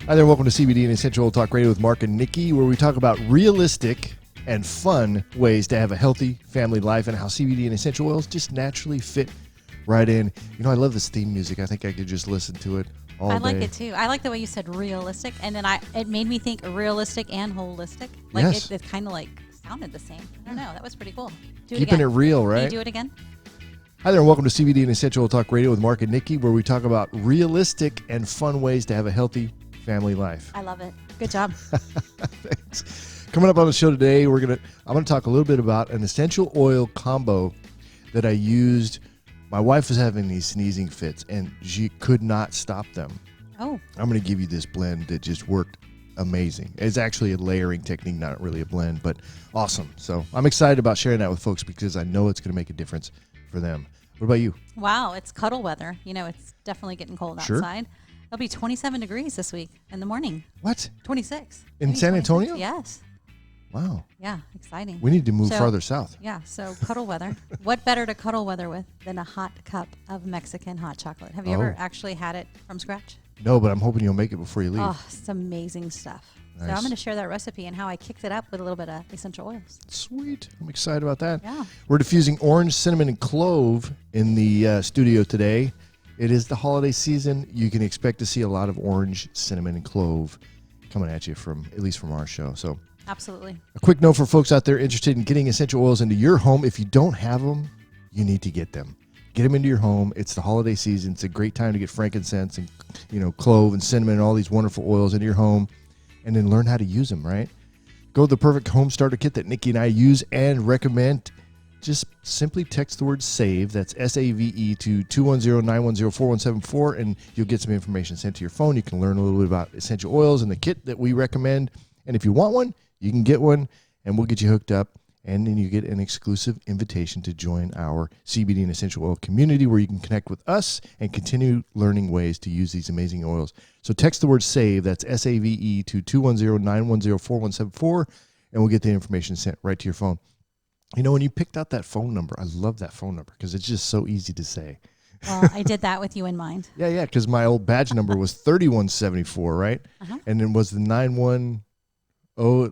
Hi there, welcome to CBD and Essential Oil Talk Radio with Marc and Nikki, where we talk about realistic and fun ways to have a healthy family life and how CBD and essential oils just naturally fit right in. You know, I love this theme music. I think I could just listen to it all day. I like it too. I like the way you said realistic, and then it made me think realistic and holistic. Like yes. it kind of like sounded the same. I don't know. That was pretty cool. Keeping it real, right? Can you do it again? Hi there, and welcome to CBD and Essential Oil Talk Radio with Marc and Nikki, where we talk about realistic and fun ways to have a healthy family life. I love it. Good job. Thanks. Coming up on the show today, I'm going to talk a little bit about an essential oil combo that I used. My wife was having these sneezing fits, and she could not stop them. Oh. I'm going to give you this blend that just worked amazing. It's actually a layering technique, not really a blend, but awesome. So I'm excited about sharing that with folks because I know it's going to make a difference for them. What about you? Wow, it's cuddle weather. You know, it's definitely getting cold outside. It'll be 27 degrees this week in the morning. What? 26. In San Antonio? Yes. Wow. Yeah, exciting. We need to move farther south. Yeah, so cuddle weather. What better to cuddle weather with than a hot cup of Mexican hot chocolate? Have you ever actually had it from scratch? No, but I'm hoping you'll make it before you leave. Oh, it's amazing stuff. Nice. So I'm going to share that recipe and how I kicked it up with a little bit of essential oils. Sweet. I'm excited about that. Yeah. We're diffusing orange, cinnamon, and clove in the studio today. It is the holiday season. You can expect to see a lot of orange, cinnamon, and clove coming at you at least from our show. So absolutely. A quick note for folks out there interested in getting essential oils into your home. If you don't have them, you need to get them. Get them into your home. It's the holiday season. It's a great time to get frankincense and clove and cinnamon and all these wonderful oils into your home, and then learn how to use them, right? Go to the perfect home starter kit that Nikki and I use and recommend. Just simply text the word SAVE, that's S-A-V-E, to 210-910-4174, and you'll get some information sent to your phone. You can learn a little bit about essential oils and the kit that we recommend. And if you want one, you can get one, and we'll get you hooked up. And then you get an exclusive invitation to join our CBD and essential oil community where you can connect with us and continue learning ways to use these amazing oils. So text the word SAVE, that's S-A-V-E, to 210-910-4174, and we'll get the information sent right to your phone. You know, when you picked out that phone number, I love that phone number because it's just so easy to say. Well, I did that with you in mind. Yeah, because my old badge number was 3174, right? Uh-huh. And then was the 910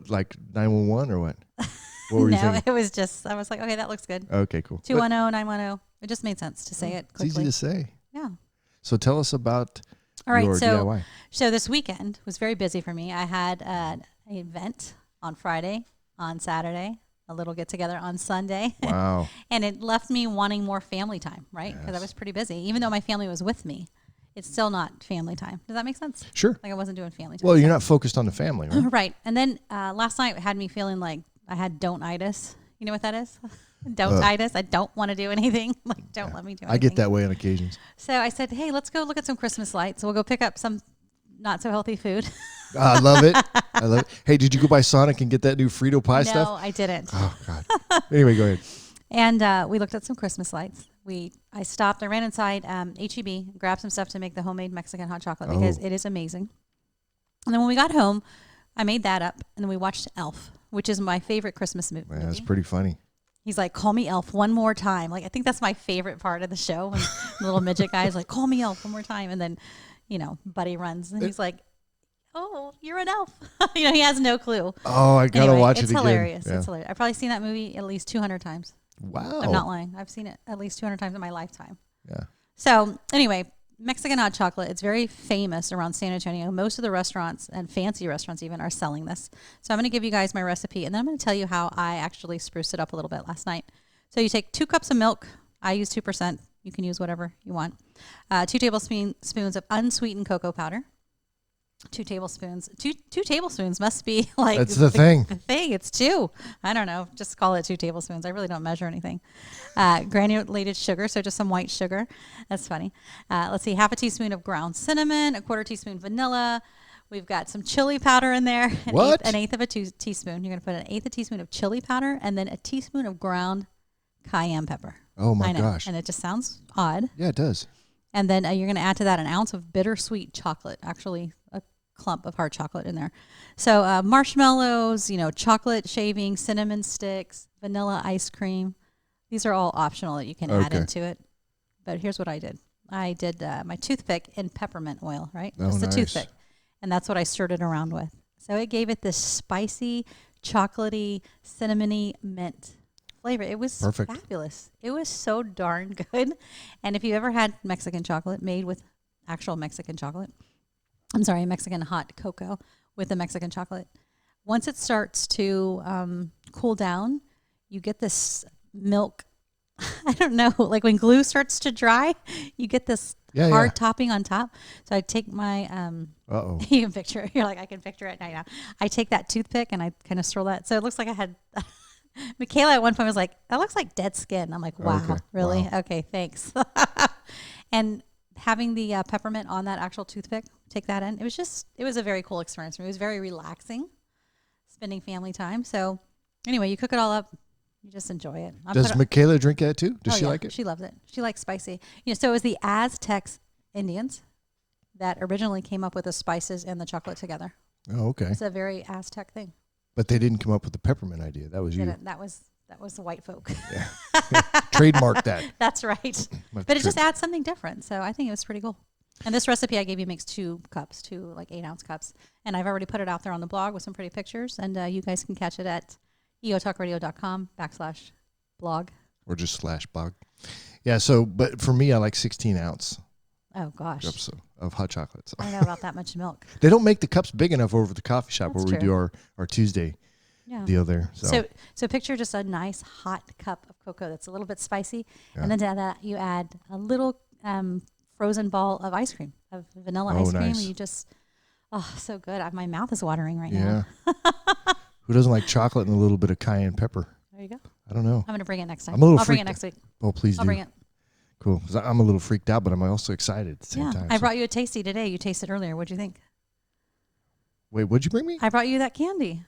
like 911 or what? What were you thinking? No, it was just, I was like, okay, that looks good. Okay, cool. 210-910. It just made sense to say it quickly. It's easy to say. Yeah. So tell us about your DIY. So this weekend was very busy for me. I had an event on Friday, on Saturday, a little get-together on Sunday. Wow. And it left me wanting more family time, right? Because I was pretty busy. Even though my family was with me, it's still not family time. Does that make sense? Sure. Like I wasn't doing family time. Well, you're not focused on the family, right? Right. And then last night had me feeling like I had don't-itis. You know what that is? Don't-itis. I don't want to do anything. Like, don't let me do anything. I get that way on occasions. So I said, hey, let's go look at some Christmas lights. We'll go pick up some not so healthy food. I love it. I love it. Hey, did you go by Sonic and get that new Frito pie stuff? No, I didn't. Oh, God. Anyway, go ahead. And we looked at some Christmas lights. I stopped. I ran inside H-E-B, grabbed some stuff to make the homemade Mexican hot chocolate because it is amazing. And then when we got home, I made that up, and then we watched Elf, which is my favorite Christmas movie. Yeah, that's pretty funny. He's like, call me Elf one more time. Like, I think that's my favorite part of the show. When the little midget guy is like, call me Elf one more time. And then, Buddy runs, and he's like, oh, you're an elf. He has no clue. Oh, I got to watch it again. It's hilarious. Yeah. It's hilarious. I've probably seen that movie at least 200 times. Wow. I'm not lying. I've seen it at least 200 times in my lifetime. Yeah. So anyway, Mexican hot chocolate, it's very famous around San Antonio. Most of the restaurants and fancy restaurants even are selling this. So I'm going to give you guys my recipe, and then I'm going to tell you how I actually spruced it up a little bit last night. So you take 2 cups of milk. I use 2%. You can use whatever you want. 2 tablespoons of unsweetened cocoa powder. 2 tablespoons. Two tablespoons must be like that's the thing. The thing. It's 2. I don't know. Just call it 2 tablespoons. I really don't measure anything. Granulated sugar, so just some white sugar. That's funny. Let's see. Half a teaspoon of ground cinnamon, a 1/4 teaspoon vanilla. We've got some chili powder in there. An eighth of a teaspoon. You're going to put an eighth of a teaspoon of chili powder, and then a teaspoon of ground cayenne pepper. Oh my gosh! And it just sounds odd. Yeah, it does. And then you're going to add to that an ounce of bittersweet chocolate. Actually, a clump of hard chocolate in there. So marshmallows, chocolate shavings, cinnamon sticks, vanilla ice cream. These are all optional that you can add into it. But here's what I did. I did my toothpick in peppermint oil, right? Oh, Just a nice. toothpick. and that's what I stirred it around with. So it gave it this spicy, chocolatey, cinnamony mint flavor. It was Perfect. fabulous. It was so darn good. And if you ever had Mexican chocolate made with actual Mexican chocolate, Mexican hot cocoa with the Mexican chocolate, once it starts to cool down, you get this milk. I don't know, like when glue starts to dry, you get this hard topping on top. So I take my, you can picture it. You're like, I can picture it now. I take that toothpick and I kind of swirl that. So it looks like I had, Michaela at one point was like, that looks like dead skin. I'm like, wow, okay. really? Wow. Okay, thanks. And having the peppermint on that actual toothpick, take that in. It was a very cool experience. It was very relaxing, spending family time. So anyway, you cook it all up. You just enjoy it. Does Michaela drink that too? Does she like it? She loves it. She likes spicy. So it was the Aztec Indians that originally came up with the spices and the chocolate together. Oh, okay. It's a very Aztec thing. But they didn't come up with the peppermint idea. That was you. That was the white folk. Yeah. Trademark that. That's right. But it just adds something different. So I think it was pretty cool. And this recipe I gave you makes 2 like 8-ounce cups. And I've already put it out there on the blog with some pretty pictures. And you guys can catch it at eotalkradio.com/blog. Or just /blog. Yeah, so, but for me, I like 16 ounce Oh, gosh. cups of hot chocolate. So. I don't know about that much milk. They don't make the cups big enough over at the coffee shop That's where we do our Tuesday deal there. So picture just a nice hot cup of cocoa that's a little bit spicy. Yeah. And then to that, you add a little frozen ball of ice cream, of vanilla ice cream. Nice. And you just, so good. My mouth is watering right Yeah. now. Who doesn't like chocolate and a little bit of cayenne pepper? There you go. I don't know. I'm going to bring it next time. I'm a little I'll bring it freaked next week. Oh, please I'll do. bring it. Cool. 'Cause I'm a little freaked out, but I'm also excited at the same time. I brought you a tasty today. You tasted earlier. What'd you think? Wait, what'd you bring me? I brought you that candy.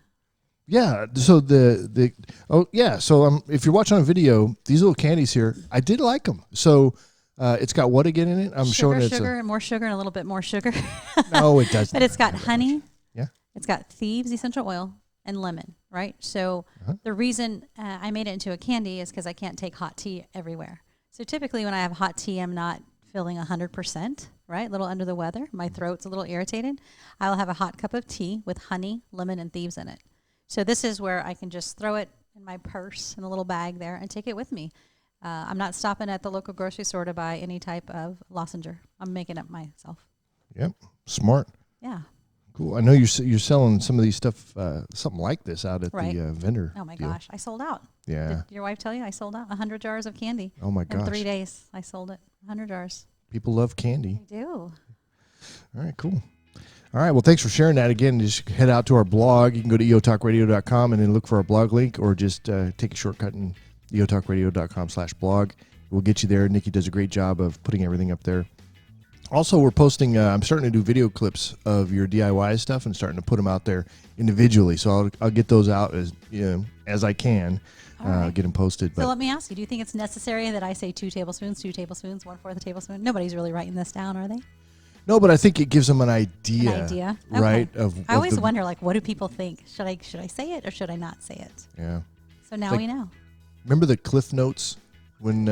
Yeah. So so if you're watching on video, these little candies here, I did like them. So it's got what again in it? I'm showing it. Sugar, and more sugar, and a little bit more sugar. No, it doesn't. But it's got honey. Yeah. It's got thieves essential oil and lemon, right? So the reason I made it into a candy is because I can't take hot tea everywhere. So typically when I have hot tea, I'm not feeling 100%, right? A little under the weather. My throat's a little irritated. I'll have a hot cup of tea with honey, lemon, and thieves in it. So this is where I can just throw it in my purse in a little bag there and take it with me. I'm not stopping at the local grocery store to buy any type of lozenger. I'm making it myself. Yep. Smart. Yeah. Cool. I know you're selling some of these stuff, something like this out at the vendor. Oh my deal. gosh, I sold out. Yeah. Did your wife tell you I sold out 100 jars of candy? Oh my gosh. In 3 days, I sold it. 100 jars. People love candy. They do. All right, cool. All right, well, thanks for sharing that. Again, just head out to our blog. You can go to eotalkradio.com and then look for our blog link, or just take a shortcut and eotalkradio.com/blog. We'll get you there. Nikki does a great job of putting everything up there. Also, we're posting, I'm starting to do video clips of your DIY stuff and starting to put them out there individually. So I'll get those out as I can, right. get them posted. So let me ask you, do you think it's necessary that I say 2 tablespoons, 1/4 a tablespoon? Nobody's really writing this down, are they? No, but I think it gives them an idea. Okay. Right? I always wonder, like, what do people think? Should I say it or should I not say it? Yeah. So now we know. Remember the Cliff Notes when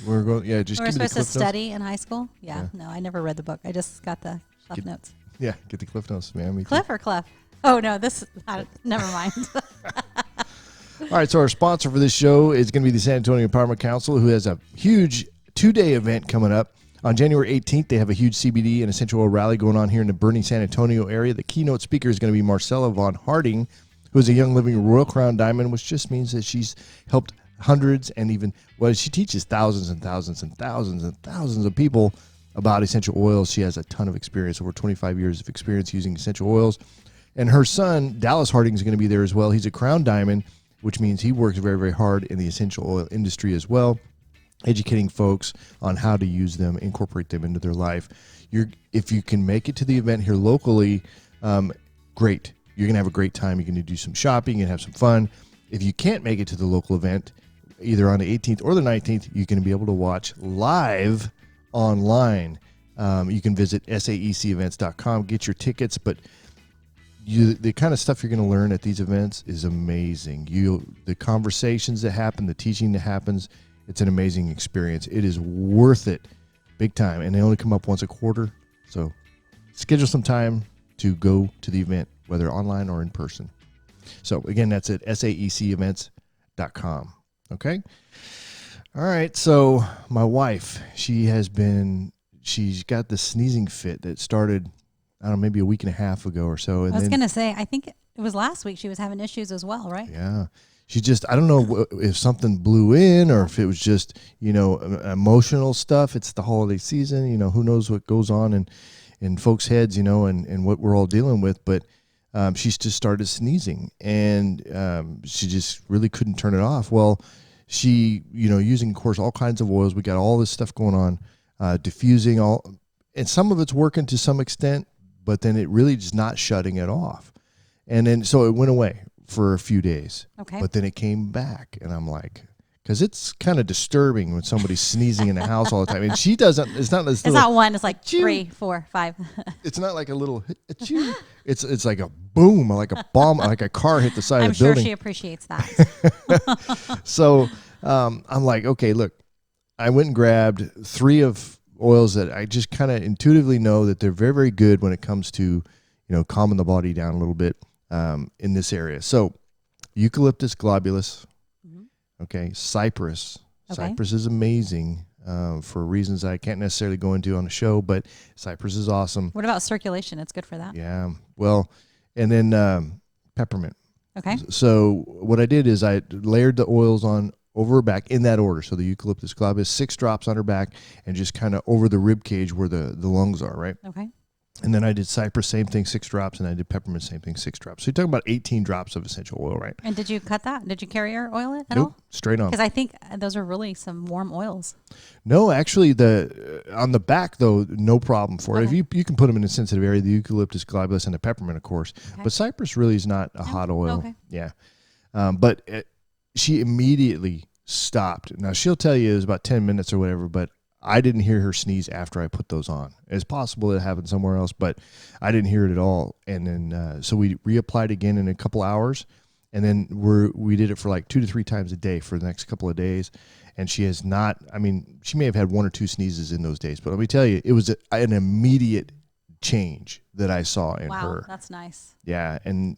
we're going? Yeah, just we give were me the supposed to Cliff study in high school. Yeah. No, I never read the book. I just got the Cliff Notes. Yeah, get the Cliff Notes, man. Me too. Cliff or Clef? Oh no, never mind. All right, so our sponsor for this show is going to be the San Antonio Empowerment Council, who has a huge 2-day event coming up. On January 18th, they have a huge CBD and essential oil rally going on here in the Bernie, San Antonio area. The keynote speaker is going to be Marcella Von Harding, who is a young living Royal Crown Diamond, which just means that she's helped hundreds and even, she teaches thousands and thousands and thousands and thousands of people about essential oils. She has a ton of experience, over 25 years of experience using essential oils. And her son, Dallas Harding, is going to be there as well. He's a Crown Diamond, which means he works very, very hard in the essential oil industry as well, educating folks on how to use them, incorporate them into their life. If you can make it to the event here locally, great. You're going to have a great time. You're going to do some shopping and have some fun. If you can't make it to the local event, either on the 18th or the 19th, you're going to be able to watch live online. You can visit saecevents.com, get your tickets, but the kind of stuff you're going to learn at these events is amazing. The conversations that happen, the teaching that happens, it's an amazing experience. It is worth it big time, and they only come up once a quarter. So schedule some time to go to the event, whether online or in person. So again, that's at saecevents.com. Okay. All right. So my wife, she's got the sneezing fit that started, I don't know, maybe a week and a half ago or so. And I was going to say, I think it was last week she was having issues as well, right? Yeah. She just, I don't know if something blew in or if it was just, emotional stuff. It's the holiday season, who knows what goes on in folks' heads, and what we're all dealing with. But she's just started sneezing and she just really couldn't turn it off. Well, she, using, of course, all kinds of oils. We got all this stuff going on, diffusing and some of it's working to some extent, but then it really just not shutting it off. And then, so it went away for a few days. Okay. But then it came back, and I'm like, because it's kind of disturbing when somebody's sneezing in the house all the time. And she doesn't, it's not this It's not one, it's like 3, 4, 5. It's not like a little, it's like a boom, like a bomb, like a car hit the side of the building. I'm sure she appreciates that. So I'm like, okay, look, I went and grabbed 3 of oils that I just kind of intuitively know that they're very, very good when it comes to, calming the body down a little bit in this area. So eucalyptus globulus, okay, cypress. Okay. Cypress is amazing for reasons I can't necessarily go into on the show, but cypress is awesome. What about circulation? It's good for that. Yeah. Well, and then peppermint. Okay. So what I did is I layered the oils on over her back in that order. So the eucalyptus globulus, 6 drops on her back and just kind of over the rib cage where the lungs are, right? Okay. And then I did cypress, same thing, 6 drops, and I did peppermint, same thing, 6 drops. So you're talking about 18 drops of essential oil, right? And did you cut that? Did you carrier oil it at Nope, all? straight on. Because I think those are really some warm oils. No, actually, on the back, though, no problem for it. Okay. If you can put them in a sensitive area, the eucalyptus globulus and the peppermint, of course. Okay. But cypress really is not a hot oil. Okay. Yeah. But she immediately stopped. Now, she'll tell you it was about 10 minutes or whatever, but I didn't hear her sneeze after I put those on. It's possible it happened somewhere else, but I didn't hear it at all. And then so we reapplied again in a couple hours, and then we did it for like 2 to 3 times a day for the next couple of days. And she has not, I mean, she may have had 1 or 2 sneezes in those days, but let me tell you, it was an immediate change that I saw in her. Wow, that's nice. Yeah, and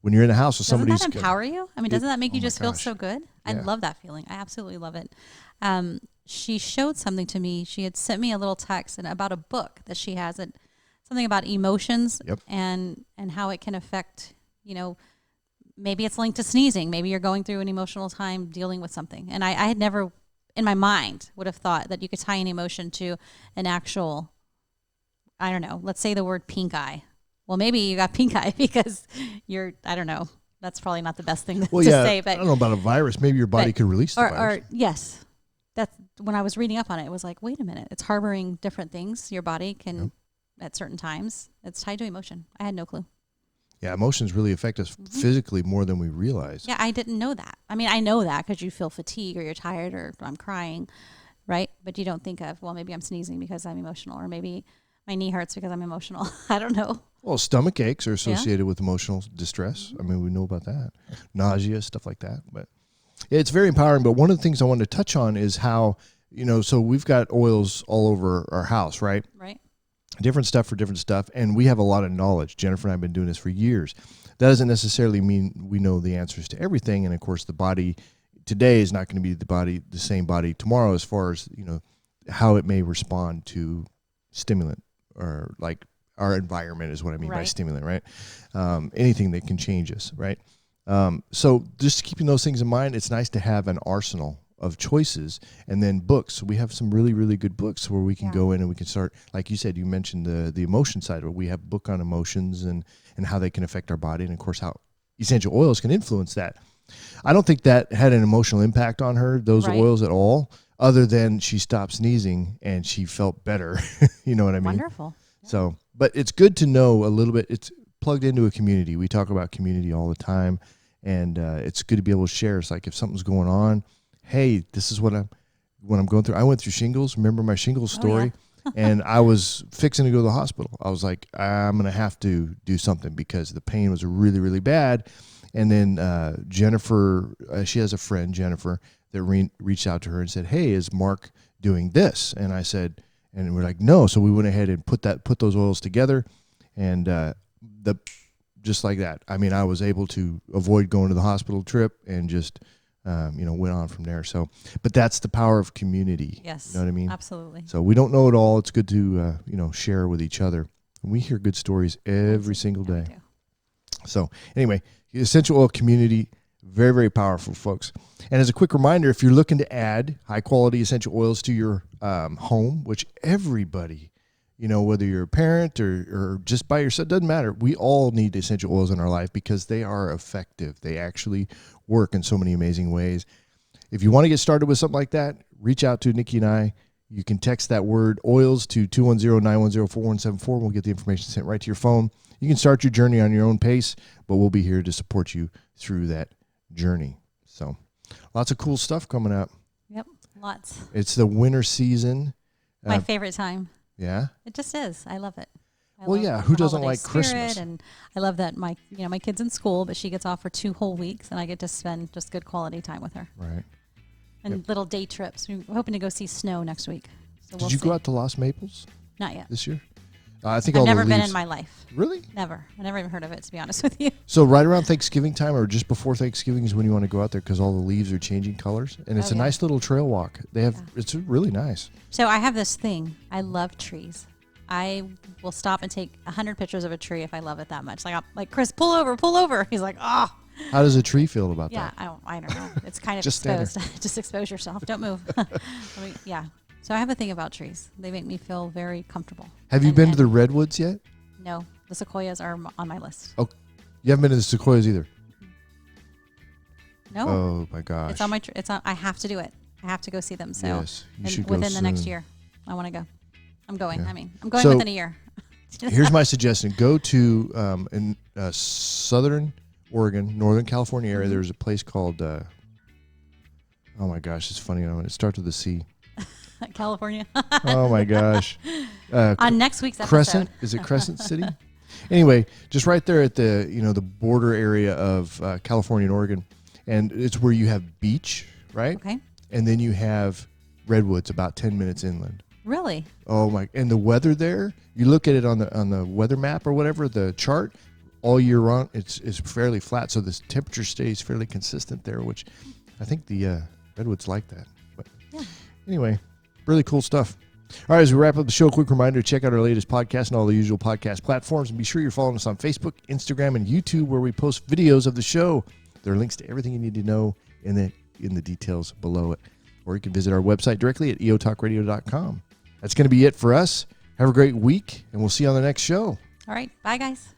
when you're in the house with somebody, doesn't that empower you? I mean, doesn't that make you just feel gosh. so good? I Yeah. love that feeling. I absolutely love it. She showed something to me. She had sent me a little text about a book that she has, something about emotions. Yep. and how it can affect, maybe it's linked to sneezing. Maybe you're going through an emotional time dealing with something. And I had never in my mind would have thought that you could tie an emotion to an actual, I don't know, let's say the word pink eye. Well, maybe you got pink eye because I don't know. That's probably not the best thing to say. But I don't know about a virus. Maybe your body could release the virus. Or yes, that's when I was reading up on it. It was like, wait a minute, it's harboring different things. Your body can, at certain times, it's tied to emotion. I had no clue. Yeah, emotions really affect us physically more than we realize. Yeah, I didn't know that. I mean, I know that because you feel fatigue or you're tired or I'm crying, right? But you don't think of, well, maybe I'm sneezing because I'm emotional, or maybe my knee hurts because I'm emotional. I don't know. Well, stomach aches are associated with emotional distress. I mean, we know about that. Nausea, stuff like that. But yeah, it's very empowering. But one of the things I wanted to touch on is how, so we've got oils all over our house, right? Right. Different stuff for different stuff. And we have a lot of knowledge. Jennifer and I have been doing this for years. That doesn't necessarily mean we know the answers to everything. And of course, the body today is not going to be the same body tomorrow as far as, how it may respond to stimulant, or like our environment is what I mean by stimulant, right? Anything that can change us, right? So just keeping those things in mind, it's nice to have an arsenal of choices, and then books. We have some really, really good books where we can go in and we can start, like you said, you mentioned the emotion side, where we have a book on emotions and how they can affect our body, and of course how essential oils can influence that. I don't think that had an emotional impact on her, those oils at all, other than she stopped sneezing and she felt better. You know what I mean? Wonderful. Yeah. So, but it's good to know a little bit. It's plugged into a community. We talk about community all the time, and it's good to be able to share. It's like if something's going on, hey, this is what I'm going through. I went through shingles. Remember my shingles story? And I was fixing to go to the hospital. I was like, I'm going to have to do something because the pain was really, really bad. And then Jennifer, she has a friend, Jennifer, that reached out to her and said, hey, is Mark doing this? And I said, and we're like, no. So we went ahead and put those oils together. And just like that. I mean, I was able to avoid going to the hospital trip and just, went on from there. So, but that's the power of community. Yes. You know what I mean? Absolutely. So we don't know it all. It's good to, share with each other. And we hear good stories every single day. Yeah, So anyway, essential oil community, very, very powerful, folks. And as a quick reminder, if you're looking to add high quality essential oils to your home, which everybody, whether you're a parent or just by yourself, doesn't matter. We all need essential oils in our life because they are effective. They actually work in so many amazing ways. If you want to get started with something like that, reach out to Nikki and I. You can text that word oils to 210-910-4174. We'll get the information sent right to your phone. You can start your journey on your own pace, but we'll be here to support you through that journey. So lots of cool stuff coming up. Yep, lots. It's the winter season. My favorite time. Yeah? It just is. I love it. Who doesn't like Christmas? And I love that my kid's in school, but she gets off for 2 whole weeks, and I get to spend just good quality time with her. Right. And little day trips. We're hoping to go see snow next week. So Did you go out to Lost Maples? Not yet. This year? I think I've never been in my life. Really? Never. I never even heard of it, to be honest with you. So right around Thanksgiving time or just before Thanksgiving is when you want to go out there because all the leaves are changing colors. And it's a nice little trail walk. It's really nice. So I have this thing. I love trees. I will stop and take 100 pictures of a tree if I love it that much. Like Chris, pull over. He's like, oh. How does a tree feel about that? Yeah, I don't know. It's kind of Just exposed. Just expose yourself. Don't move. Yeah. So I have a thing about trees. They make me feel very comfortable. Have you been to the redwoods yet? No. The sequoias are on my list. Oh, you haven't been to the sequoias either? No. Oh, my gosh. It's on my. I have to do it. I have to go see them. So yes, you should go within the next soon. year, I want to go. I'm going. Yeah. I'm going So, within a year. Here's my suggestion. Go to in southern Oregon, Northern California area. There's a place called, oh my gosh, it's funny. It starts with a C. California. Oh my gosh. On next week's episode. Crescent? Is it Crescent City? Anyway, just right there at the, the border area of California and Oregon. And it's where you have beach, right? Okay. And then you have redwoods about 10 minutes inland. Really? Oh my! And the weather there, you look at it on the weather map or whatever, the chart, all year round, it's fairly flat. So the temperature stays fairly consistent there, which I think the redwoods like that. But anyway, really cool stuff. All right, as we wrap up the show, a quick reminder, check out our latest podcast and all the usual podcast platforms. And be sure you're following us on Facebook, Instagram, and YouTube, where we post videos of the show. There are links to everything you need to know in the details below it. Or you can visit our website directly at eotalkradio.com. That's going to be it for us. Have a great week, and we'll see you on the next show. All right. Bye, guys.